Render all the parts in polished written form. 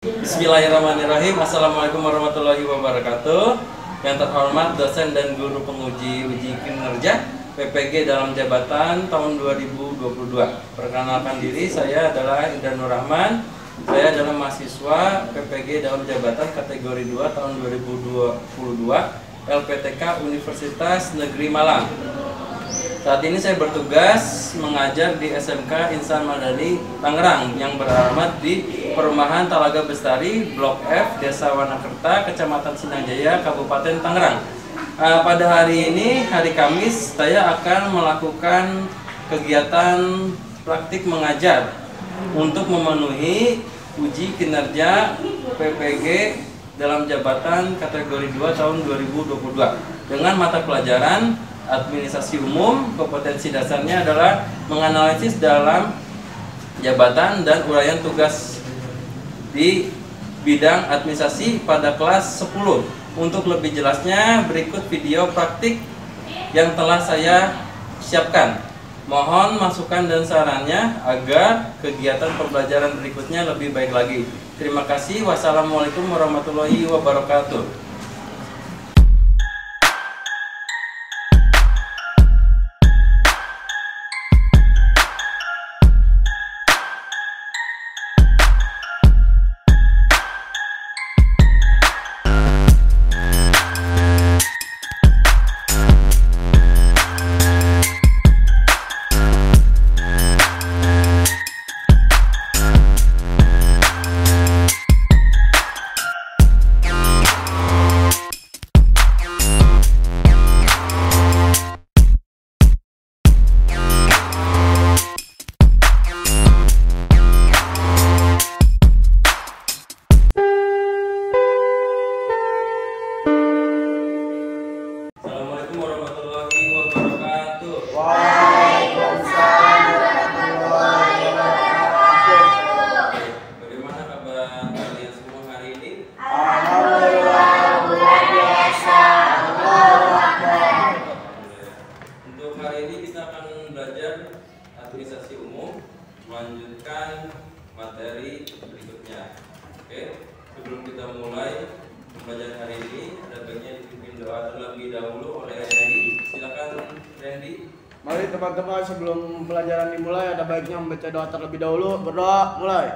Bismillahirrahmanirrahim. Assalamualaikum warahmatullahi wabarakatuh. Yang terhormat dosen dan guru penguji uji kinerja PPG dalam jabatan tahun 2022. Perkenalkan diri, saya adalah Indra Nur Rahman. Saya adalah mahasiswa PPG dalam jabatan kategori 2 tahun 2022 LPTK Universitas Negeri Malang. Saat ini saya bertugas mengajar di SMK Insan Madani Tangerang yang beralamat di Perumahan Talaga Bestari, Blok F, Desa Wanakerta, Kecamatan Sinangjaya, Kabupaten Tangerang. Pada hari ini, hari Kamis, saya akan melakukan kegiatan praktik mengajar untuk memenuhi uji kinerja PPG dalam jabatan kategori 2 tahun 2022 dengan mata pelajaran administrasi umum. Kompetensi dasarnya adalah menganalisis dalam jabatan dan uraian tugas di bidang administrasi pada kelas 10. Untuk lebih jelasnya berikut video praktik yang telah saya siapkan. Mohon masukan dan sarannya agar kegiatan pembelajaran berikutnya lebih baik lagi. Terima kasih. Wassalamualaikum warahmatullahi wabarakatuh. Administrasi umum, melanjutkan materi berikutnya. Oke, sebelum kita mulai pembelajaran hari ini, ada baiknya dipimpin doa terlebih dahulu oleh Randy. Silakan Randy. Mari teman-teman, sebelum pelajaran dimulai, ada baiknya membaca doa terlebih dahulu. Berdoa, mulai.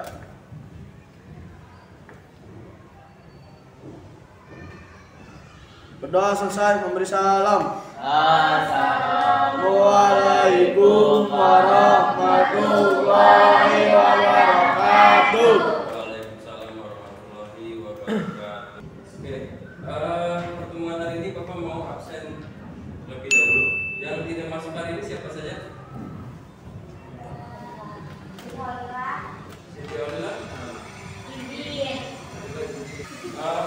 Berdoa selesai, memberi salam. Assalamualaikum warahmatullahi wabarakatuh. Waalaikumsalam warahmatullahi wabarakatuh. Oke, pertemuan hari ini Bapak mau absen lebih dahulu. Yang tidak masuk hari ini siapa saja? Siti Olila.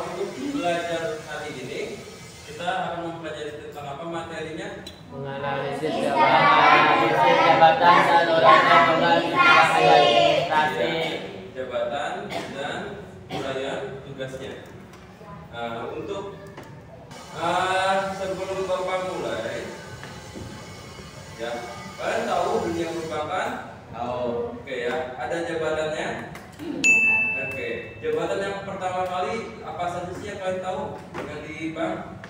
Untuk belajar hari ini kita akan mempelajari tentang apa materinya? Menganalisis jabatan dan uraian administrasi. Jabatan dan uraian tugasnya. Untuk sebelum Bapak mulai, ya, kalian tahu dunia perbankan? Tahu. Oke ya, ada jabatannya. Oke, jabatan yang pertama kali apa saja sih yang kalian tahu yang di bank?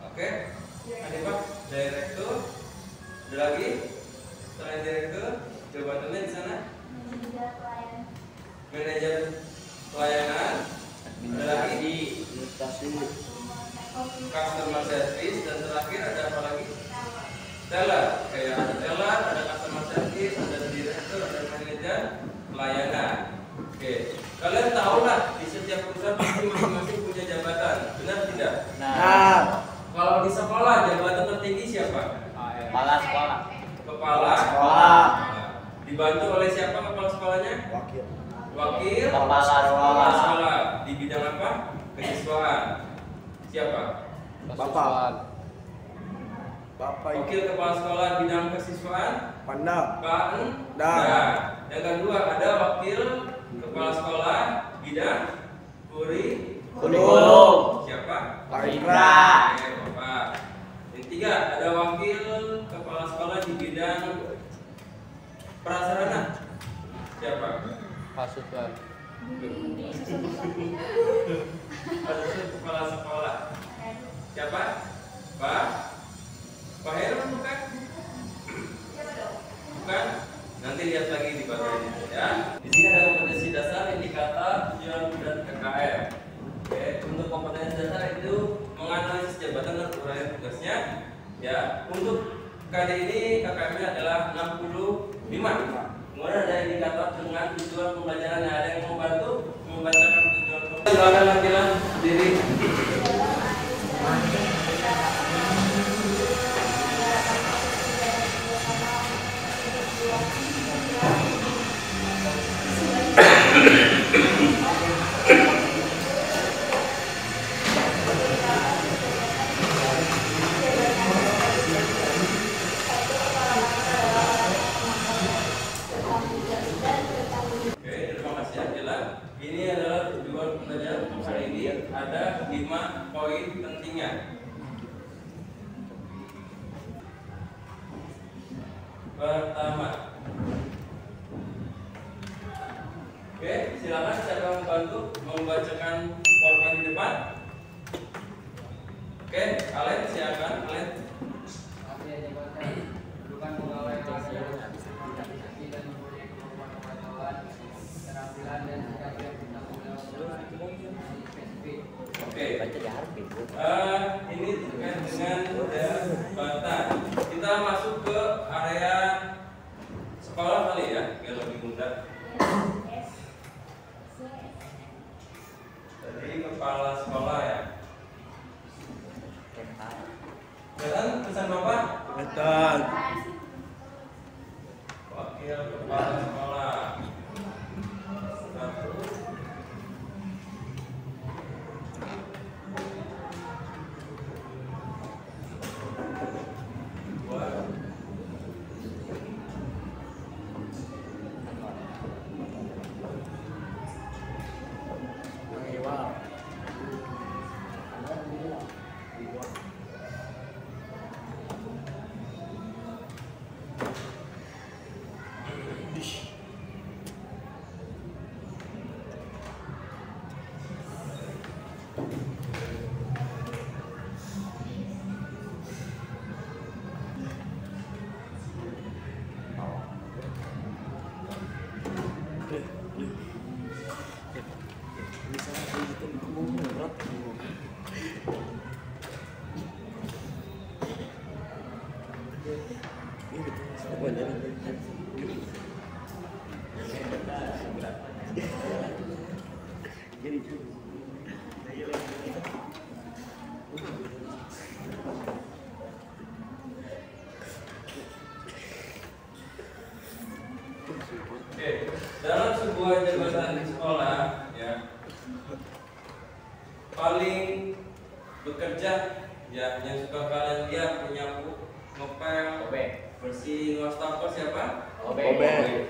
Oke, ada Pak, direktur. Ada lagi? Selain direktur, jabatannya di sana? Manajer pelayanan. Ada lagi? Customer service. Dan terakhir ada apa lagi? Teller. Kayak ada teller, ada customer service, ada direktur, ada manajer pelayanan. Oke, kalian tahu lah di setiap perusahaan pasti masing-masing punya jabatan, benar tidak? Nah, kalau di sekolah jabatan tertinggi siapa? Kepala sekolah. Kepala sekolah. Dibantu oleh siapa kepala sekolahnya? Wakil. Wakil Kepala sekolah. Di bidang apa? Kesiswaan. Siapa? Bapak. Wakil kepala sekolah bidang kesiswaan? Pandang. Pak Nah. Yang kedua ada wakil kepala sekolah bidang kurikulum. Siapa? Pak Indra. Oke, Bapak. Yang tiga ada wakil kepala sekolah di bidang prasarana. Siapa? Pasukan. Kepala sekolah. Siapa? Pak? Pak Heru bukan? Bukan? Nanti lihat lagi di bagiannya ya. Di sini ada kompetensi dasar, indikator, tujuan dan KKM. Oke, untuk kompetensi dasar itu menganalisis jabatan dan uraian tugasnya. Ya, untuk KD ini KKM-nya adalah 65. Kemudian ada indikator dengan tujuan pembelajaran yang ada yang membantu membacakan tujuan pembelajaran. Silakan latihan diri. Ini adalah tujuan pembelajaran untuk hari ini. Ada 5 poin pentingnya. Pertama, oke, silakan siapa membantu membacakan PowerPoint di depan. Oke, Alen silakan, Alen. Bukan pegawai kelas yang berprestasi dan mempunyai kemampuan pengetahuan, keterampilan dan sikap yang bertanggung jawab spesifik. Oke. Ini terkait dengan jabatan. Kita masuk ke area sekolah kali ya, biar lebih mudah. Tadi kepala sekolah ya. Jalan pesan Bapak? Betul. Wakil kepala sekolah. 1. Oke, dalam sebuah jabatan di sekolah ya, paling bekerja ya yang suka kalian lihat menyapu, ngepel, bersih wastafel siapa? OB.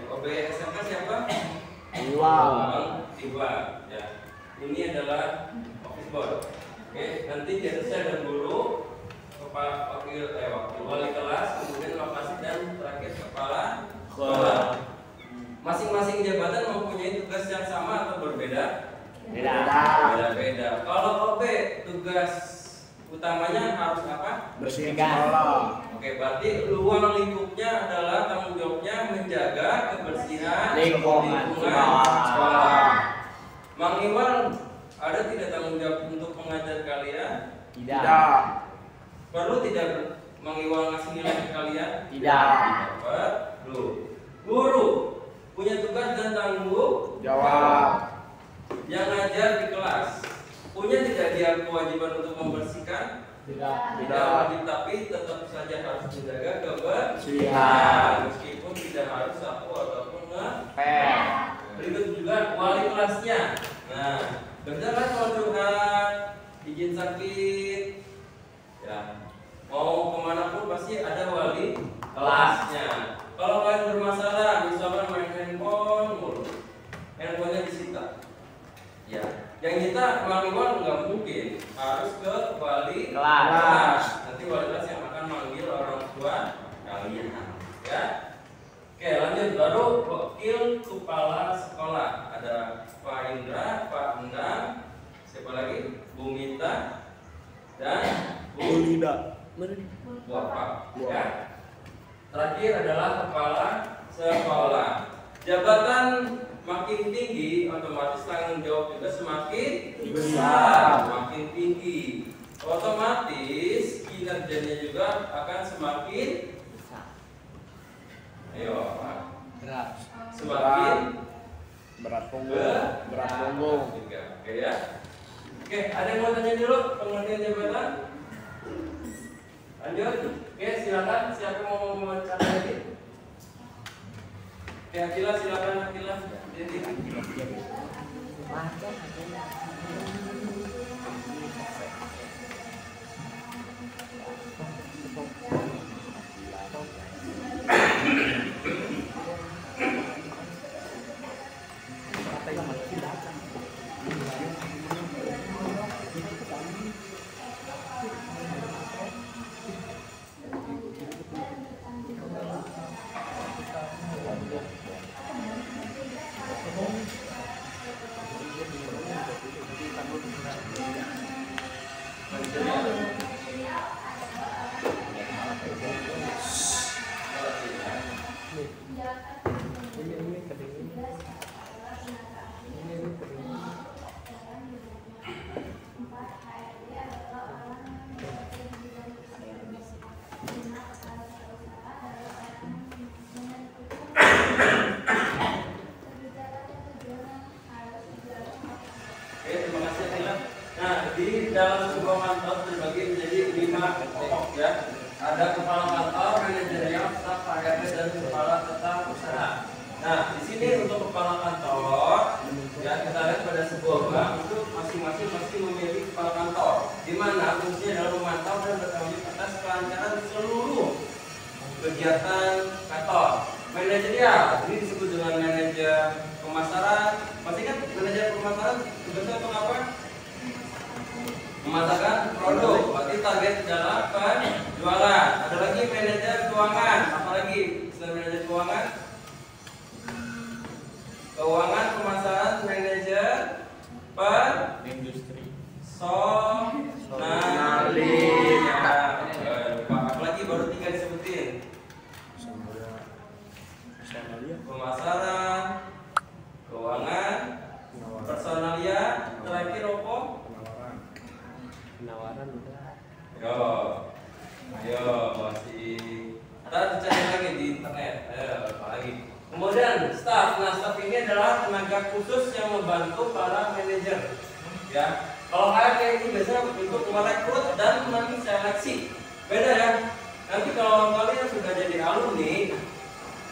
OB SMK siapa? Iwan. Iwan ya. Ini adalah office boy. Oke, nanti di atasnya ada guru, kepala wakil wali kelas, kemudian lokasi dan terakhir kepala sekolah. Masing-masing jabatan mempunyai tugas yang sama atau berbeda? Beda-beda. Kalau OB tugas utamanya harus apa? Bersihin sekolah. Oke, berarti ruang lingkupnya adalah tanggung jawabnya menjaga kebersihan Lingkungan sekolah. Mang Iwan, ada tidak tanggung jawab untuk mengajar kalian? Tidak. Perlu tidak Mang Iwan ngasih nilai ke kalian? Tidak. Perlu. Guru punya tugas dan tanggung Jawab. yang ngajar di kelas punya tidak dia kewajiban untuk membersihkan? Tidak. Tidak wajib, tapi tetap saja harus menjaga kebersihan Siap. meskipun tidak harus sapu ataupun Pen. berikut juga wali kelasnya. Nah, berjalan kalau curhat, izin sakit, ya mau kemana pun pasti ada wali kelasnya. Kalau kalian bermasalah, misalkan main handphone mulu, handphonenya disita, ya, yang nyita Mang Iwan nggak mungkin, harus ke wali Kelas. Nanti wali kelas yang akan manggil orang tua kalian, ya. Oke, lanjut baru wakil kepala sekolah. Ada Pak Indra, Pak dan Bulida. Bapak. Ya. Terakhir adalah kepala sekolah. Jabatan makin tinggi, otomatis tanggung jawab juga semakin besar, semakin tinggi. Otomatis kinerjanya juga akan semakin berat. Semakin Berat punggung. Berat punggung. juga. Oke ya. Oke, ada yang mau tanya dulu pengertian jabatan? Lanjut. Oke, silakan. Siapa yang mau mewawancara lagi? Oke, Akila silakan Akila. Di dalam sebuah kantor terbagi menjadi 5 pokok ya. Ada kepala kantor, manajerial, staf, HRD dan kepala tetap usaha. Nah, di sini untuk kepala kantor ya kita lihat pada sebuah bank itu masing-masing pasti memiliki kepala kantor, di mana fungsinya adalah memantau dan bertanggung jawab atas kelancaran seluruh kegiatan kantor. Manajerial ini disebut dengan manajer pemasaran. Pasti kan manajer pemasaran tugasnya untuk apa? Memasarkan produk, berarti target adalah penjualan. Ada lagi manajer keuangan, apalagi selain manajer keuangan? Keuangan, pemasaran, manajer Industri. Apalagi baru 3 disebutin. Pemasaran, keuangan, personalia, terakhir apa? Penawaran udah. Ayo masih. Ntar dicari lagi di internet. Ayo apa lagi? Kemudian staff. Nah, staff ini adalah tenaga khusus yang membantu para manajer. Ya. Kalau HRD ini biasanya untuk merekrut dan menseleksi. Beda ya. Nanti kalau kalian sudah jadi alumni,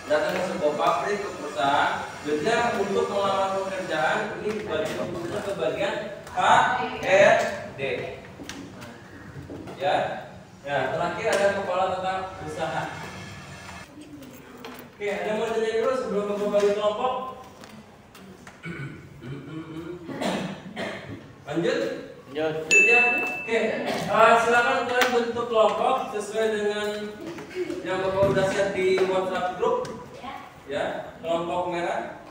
datang ke sebuah pabrik ke perusahaan, biasanya untuk melamar pekerjaan ini dibagikan khususnya ke bagian HRD. Ya. Nah, terakhir ada kepala tetap usaha. Oke, ada yang mau tanya dulu sebelum ke bagi kelompok? Lanjut? Lanjut ya. Oke, silakan kalian bentuk kelompok sesuai dengan yang Bapak udah share di WhatsApp grup. Ya, kelompok merah.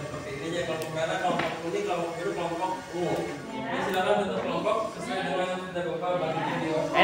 Oke, ini aja kelompok merah, kelompok kuning, kelompok biru, kelompok ungu. Ini silakan bentuk kelompok sesuai dengan yang sudah Bapak bagi di WhatsApp.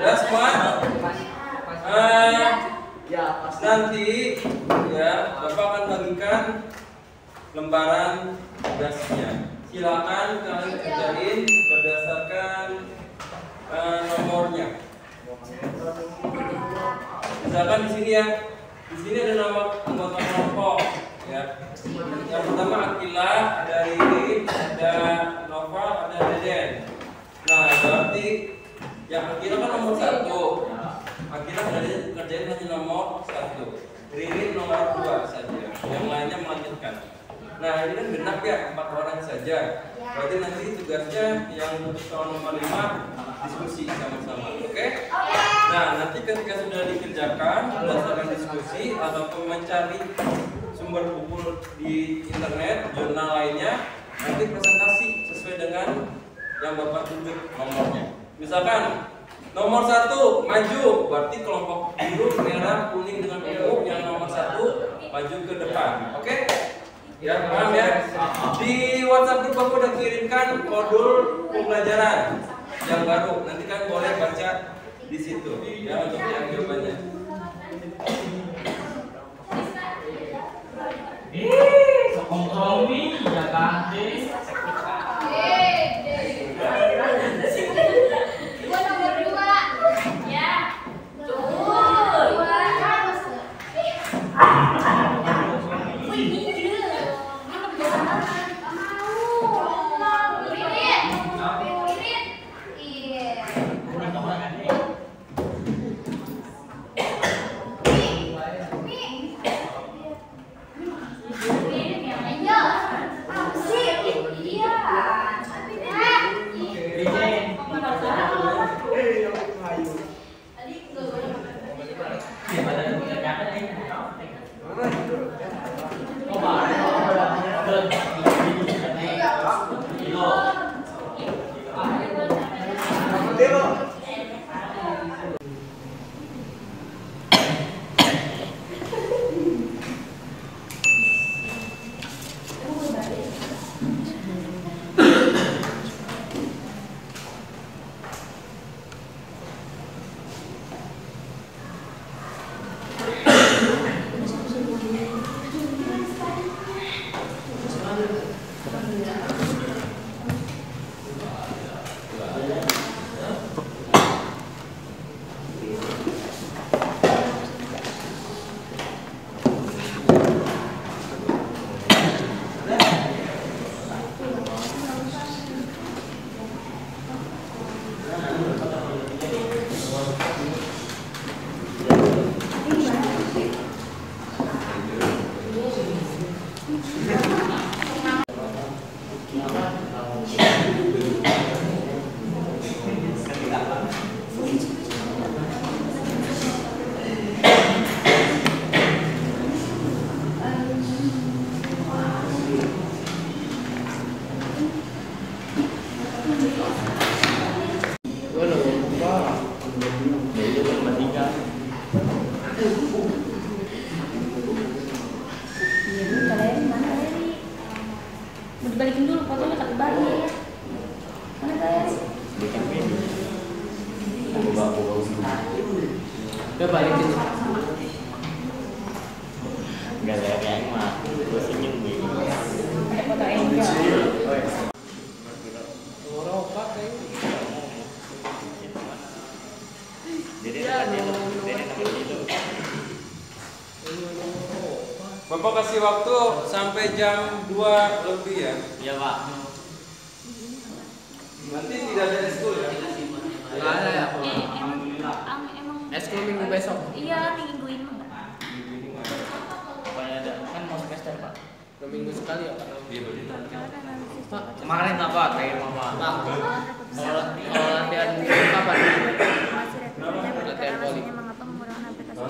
Udah semua? Ya, pasti. Nanti ya Bapak akan bagikan lembaran tugasnya. Silakan kalian kerjain berdasarkan nomornya. Misalkan di sini ya, di sini ada nama anggota kelompok ya. Yang pertama Akila, ada Riri, ada Nova, ada Deden. Nah berarti yang Akila kan nomor 1. Akila kerjain hanya nomor 1. Riri nomor 2 saja. Yang lainnya melanjutkan. Nah ini kan genap ya 4 orang saja. Berarti nanti tugasnya yang untuk soal nomor 5 diskusi sama-sama. Oke? Nah nanti ketika sudah dikerjakan berdasarkan diskusi ataupun mencari sumber buku di internet, jurnal lainnya, nanti presentasi sesuai dengan yang Bapak tunjuk nomornya. Misalkan nomor 1 maju, berarti kelompok biru, merah, kuning dengan ungu yang nomor 1 maju ke depan. Oke? Ya, paham ya? Di WhatsApp grup aku udah kirimkan modul pembelajaran yang baru. Nanti kan boleh baca di situ ya untuk yang jawabannya. Kompromi ya ganti. Gua nomor 2. Ya. Dibalikin dulu fotonya tak dibalik. Mana guys? Coba balikin. Gak ada yang mah, gue senyum nih. Ada foto Angel. Jadi nomor itu. Bapak kasih waktu sampai jam 2 lebih ya. Iya Pak. Nanti tidak ada eskul ya. Nggak ada ya. Emang Eskul minggu besok. iya minggu ini enggak. Pokoknya ada kan mau semester Pak. 2 minggu sekali ya Pak. Iya betul. Pak, Kemarin apa? Kayak mama. Pak. Kalau latihan kapan? Latihan poli. Mengapa menggunakan aplikasi?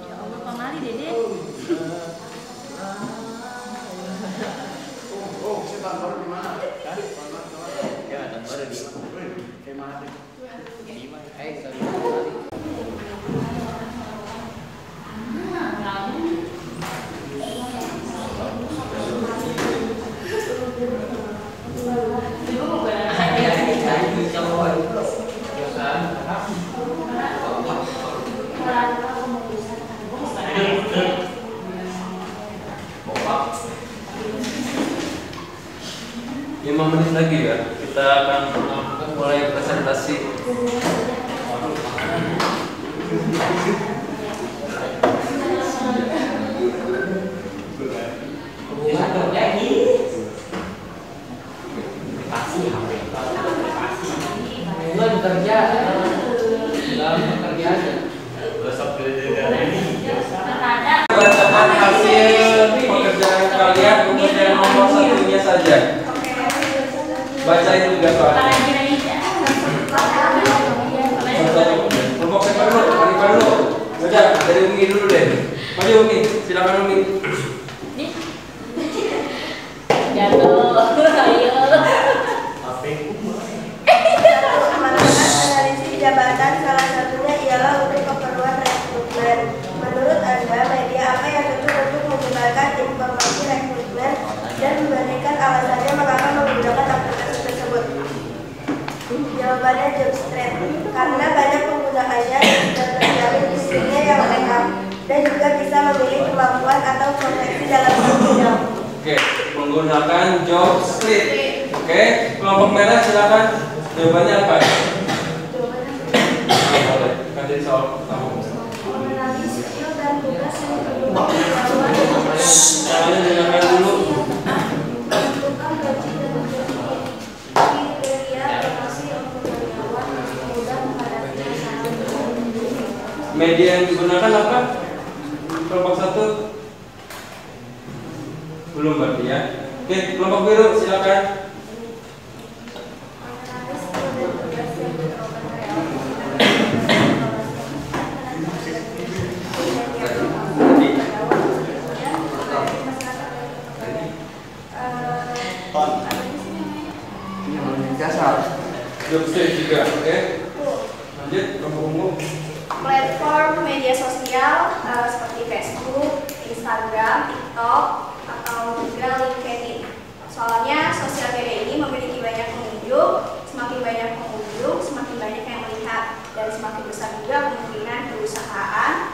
Ya Allah, pamali Dede. Setan baru di mana? Ya, dan baru di Kayak mana? di mana? Sorry. lagi ya. Kita akan mulai presentasi. Bekerja, dalam bekerja aja. Bacakan hasil pekerjaan kalian untuk yang nomor satunya saja. Bacain juga soalnya. Kelompok siapa dulu? Hanifah dulu. Udah, dari Umi dulu deh. Maju Umi, silakan Umi. Jatuh, ayo. Analisis jabatan salah satunya ialah untuk keperluan rekrutmen. Menurut Anda, media apa yang cocok untuk menyebarkan informasi rekrutmen dan membandingkan alasannya mengapa menggunakan aplikasi tersebut? Jawabannya Jobstreet, karena banyak penggunaannya dan terjalin listriknya yang lengkap dan juga bisa memilih kemampuan atau profesi dalam bidang. Oke, menggunakan Jobstreet. Oke, kelompok merah silakan. Jawabannya apa? Boleh. Kasih soal pertama. Mengenali skill dan tugas yang perlu dilakukan. Caranya dengarkan dulu. Menentukan gaji dan kriteria lokasi untuk karyawan yang mudah menghadapi masalah. Media yang digunakan apa? Kelompok satu belum berarti ya. Oke, kelompok biru silakan. Jobstreet juga, oke. Lanjut, kelompok ungu. Platform media sosial seperti Facebook, Instagram, TikTok, atau juga LinkedIn. Soalnya sosial media ini memiliki banyak pengunjung, semakin banyak pengunjung, semakin banyak yang melihat, dan semakin besar juga kemungkinan perusahaan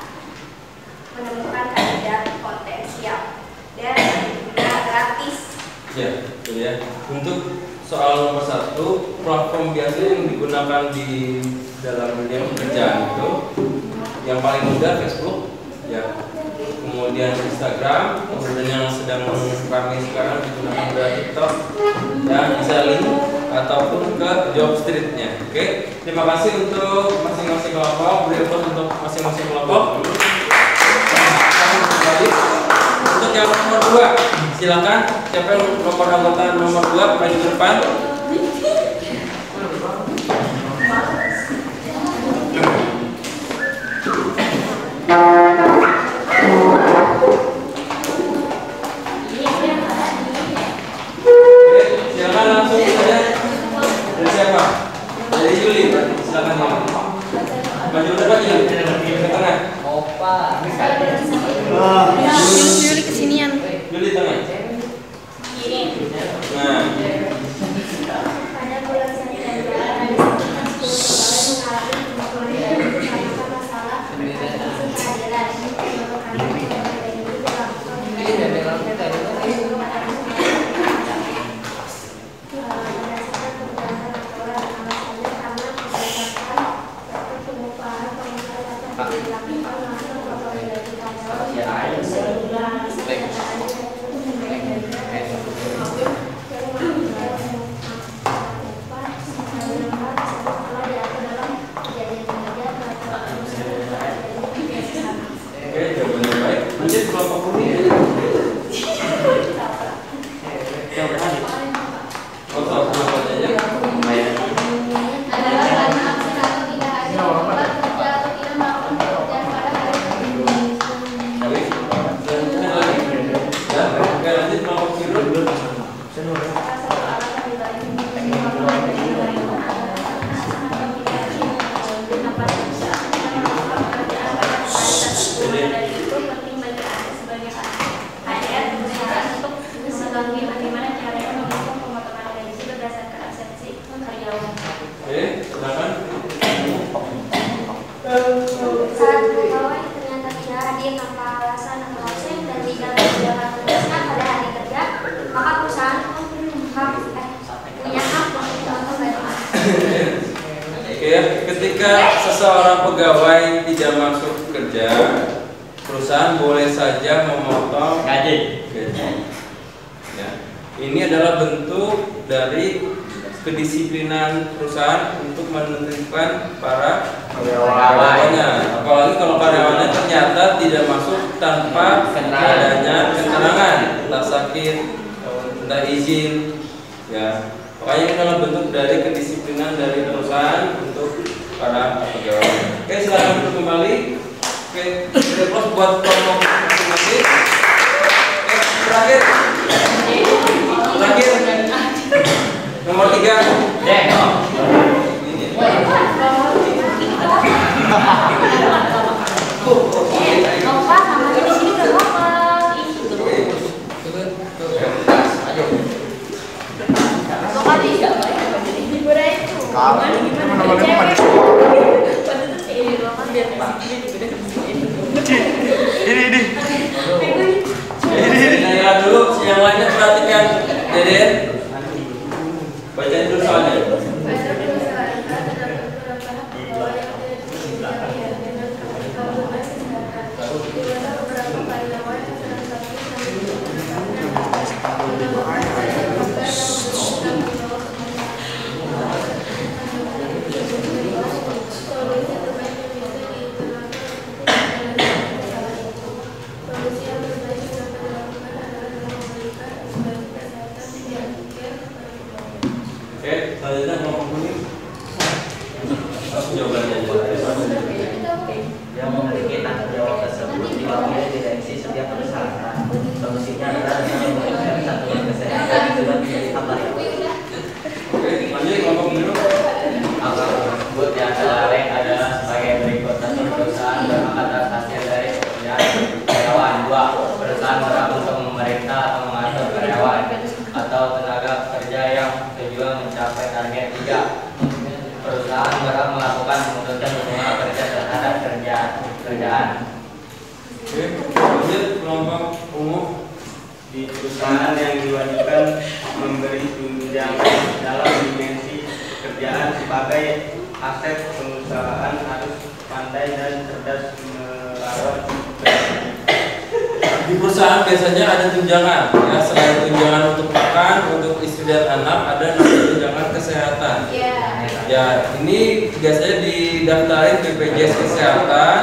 menemukan kandidat potensial dan juga gratis. Ya, betul ya. Untuk soal nomor satu, platform biasa yang digunakan di dalam dunia pekerjaan itu yang paling mudah Facebook, ya. Kemudian Instagram, kemudian yang sedang ramai sekarang digunakan adalah TikTok, dan bisa link ataupun ke Jobstreet-nya. Oke, terima kasih untuk masing-masing kelompok. Beri applause untuk masing-masing kelompok. Untuk yang nomor 2, silakan. Siapa yang nomor anggota nomor 2 maju ke depan. Oke, silakan langsung saja. Dari siapa? Dari Yuli. Silakan Yuli. Maju ke depan Yuli. Ke tengah. Opa. Yuli kesinian. Yuli tengah. Nah, Pada bulan September, ada sekitar 10 pegawai mengalami pemukulan dan mengatakan masalah kehadiran. Menurut kami, pemukulan ini dilakukan berdasarkan kemudahan aturan alasannya karena berdasarkan pengupahan pengusaha dapat dilakukan langsung rekomendasi karyawan sehingga alasan kenyataannya baik dari oke, jawabannya baik. Lanjut kelompok kuning. Kelompok jawabannya. Adalah karena absen atau tidak hadir di tempat kerja atau tidak melakukan pekerjaan pada hari tersebut. Baik. Lanjut lagi. Ya, oke, lanjut kelompok biru. Bagaimana caranya menghitung pemotongan gaji berdasarkan absensi karyawan. Oke, silakan. Saat pegawai ternyata tidak hadir tanpa alasan atau absen dan tidak menjalankan tugasnya pada hari kerja, maka perusahaan punya Ya, ketika seseorang pegawai tidak masuk kerja, perusahaan boleh saja memotong gaji. Ya. Ini adalah bentuk dari kedisiplinan perusahaan untuk menertibkan para karyawannya. Apalagi kalau karyawannya ternyata tidak masuk tanpa adanya keterangan, entah sakit, entah izin, ya. Makanya ini adalah bentuk dari kedisiplinan dari perusahaan untuk para pegawai. Oke, silakan duduk kembali. Oke, terus buat kelompok masing-masing. Terakhir. Nomor 3. Nova sama di sini udah ngomong. Ini dulu, yang lainnya perhatikan. Deden, bacain dulu soalnya. Oke, selanjutnya ngomong dulu. Jawabannya Yang memiliki tanggung jawab tersebut diwakili direksi setiap perusahaan. Solusinya adalah dengan memberikan satuan kesehatan sudah menjadi tambah. Oke, lanjut ngomong dulu. Angka tersebut yang terlarang adalah sebagai berikut. Satu, perusahaan berangkat atas hasil dari pekerjaan karyawan. 2, perusahaan berhak untuk memerintah atau mengatur karyawan atau tenaga kerja yang tujuan mencapai target. 3, perusahaan berhak melakukan memutuskan hubungan kerja terhadap kerjaan. Oke, lanjut kelompok umum. Di perusahaan yang diwajibkan memberi tunjangan dalam dimensi pekerjaan sebagai aset perusahaan harus pandai dan cerdas merawat. Di perusahaan biasanya ada tunjangan, ya, selain tunjangan untuk makan, untuk istri dan anak, ada namanya tunjangan kesehatan. Ya, ini biasanya didaftarin BPJS Kesehatan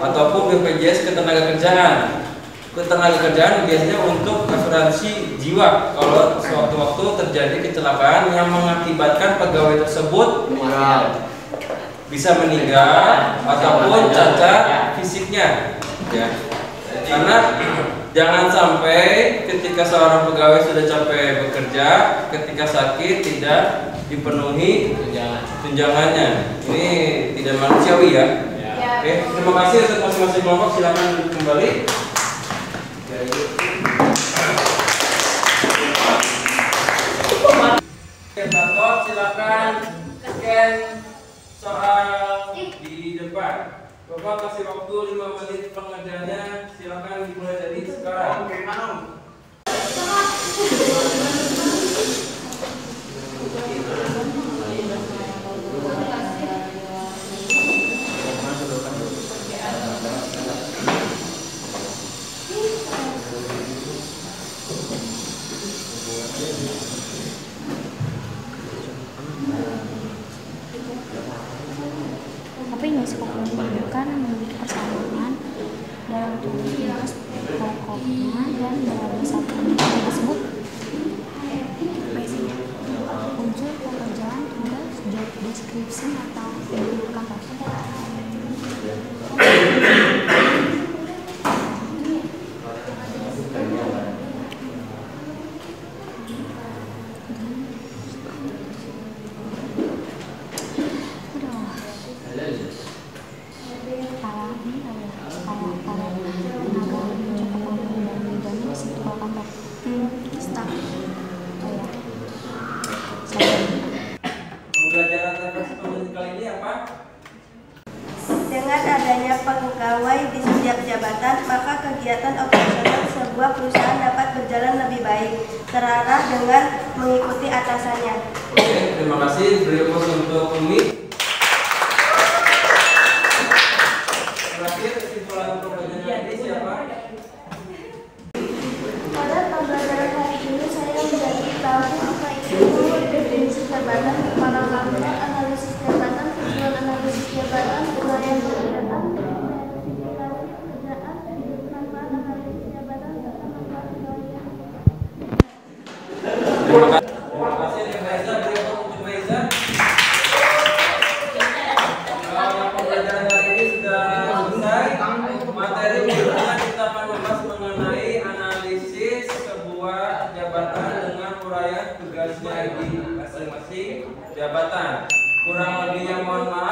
ataupun BPJS Ketenagakerjaan. Ketenagakerjaan biasanya untuk asuransi jiwa kalau sewaktu-waktu terjadi kecelakaan yang mengakibatkan pegawai tersebut bisa meninggal ataupun cacat fisiknya, ya. Karena jangan sampai ketika seorang pegawai sudah capek bekerja, ketika sakit tidak dipenuhi tunjangannya. Ini tidak manusiawi, ya. Oke, terima kasih untuk masing-masing kelompok. Silakan duduk kembali. Bapak silakan scan soal di depan. Bapak kasih waktu 5 menit pengerjaannya. Silakan dimulai dari sekarang. Oke, Manong. Tapi nggak suka menunjukkan memiliki persamaan dalam tugas pokoknya dan dalam satu menit tersebut unsur pekerjaan tugas job description atau pendudukan tersebut. Dengan adanya pegawai di setiap jabatan, maka kegiatan operasional sebuah perusahaan dapat berjalan lebih baik, terarah dengan mengikuti atasannya. Oke, terima kasih. Beri untuk Umi. Terima kasih Reza. Berikut untuk Reza. Pembelajaran hari ini sudah selesai. Materi berikutnya kita akan membahas mengenai analisis sebuah jabatan dengan uraian tugasnya di masing-masing jabatan. Kurang lebihnya mohon maaf.